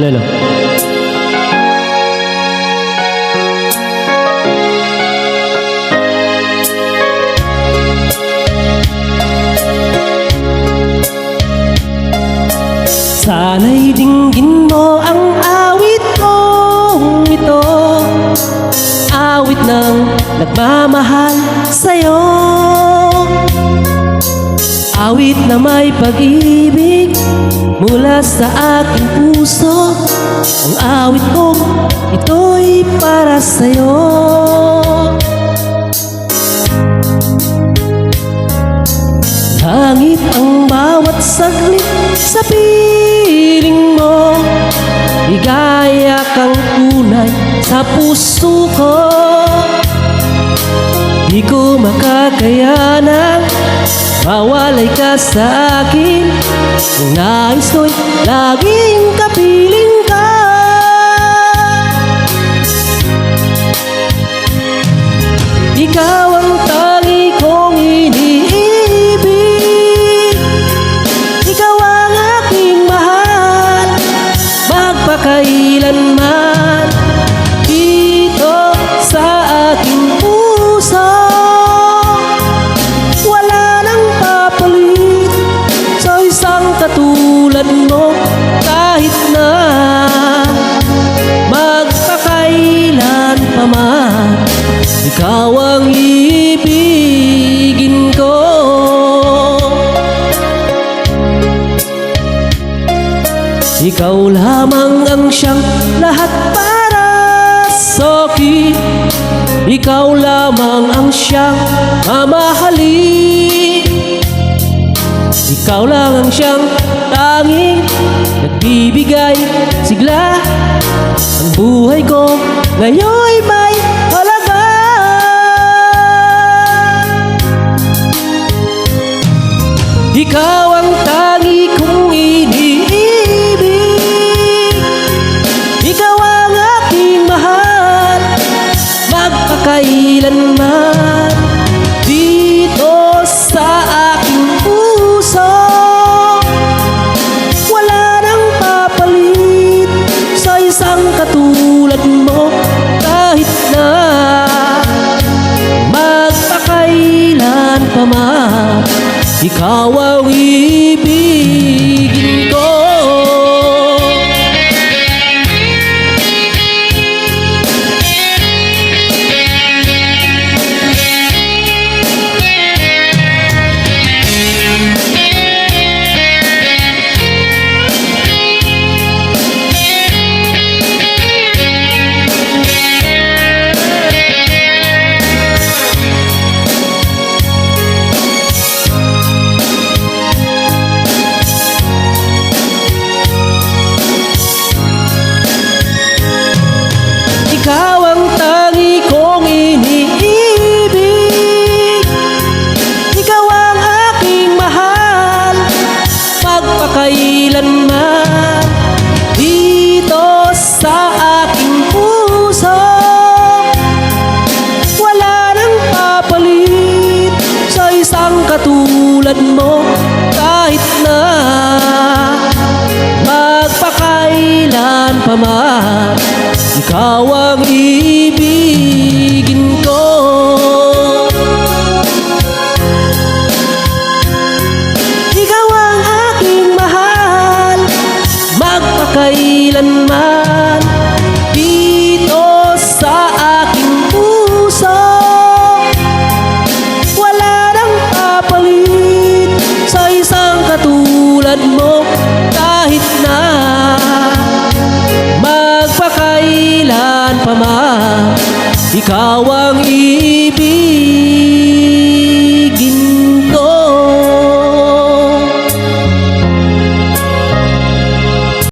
Lolo. Sana'y dinggin mo ang awit kong ito, awit ng nagmamahal sa'yo, awit na may pag-ibig mula sa aking puso. Ang awit kong ito'y para sa'yo. Langit ang bawat saglit sa piling mo, ligaya kang tunay sa puso ko. Di ko makakayanan mawalay ka sa akin, ang nais ko'y laging kapiling ka. Ikaw ang tangi kong iniibig, ikaw ang aking mahal, magpakailanman dito sa aking puso. Wala nang papalit sa isang katulad mo, kahit na magpakailan pa man. Ikaw ang ibigin ko. Ikaw lamang ang siyang lahat para sa'kin, ikaw lamang ang siyang mamahalin. Ikaw lang ang siyang tanging nagbibigay sigla. Ang buhay ko ngayon'y may halaga. Ikaw ang tangi kong iniibig, ikaw ang aking mahal, magpakailanman dito sa aking puso. Wala nang papalit sa isang katulad mo, kahit na magpakailan pa man. Ikaw ang ibigin ko. Ikaw ang tangi kong iniibig, ikaw ang aking mahal, magpakailanman dito sa aking puso. Wala nang papalit sa isang katulad mo, kahit na magpakailan pa man. Ikaw ang ibigin ko. Ikaw ang aking mahal, magpakailanman dito sa aking puso. Wala nang papalit sa isang katulad mo, kahit na magpakailan pa man. Ikaw ang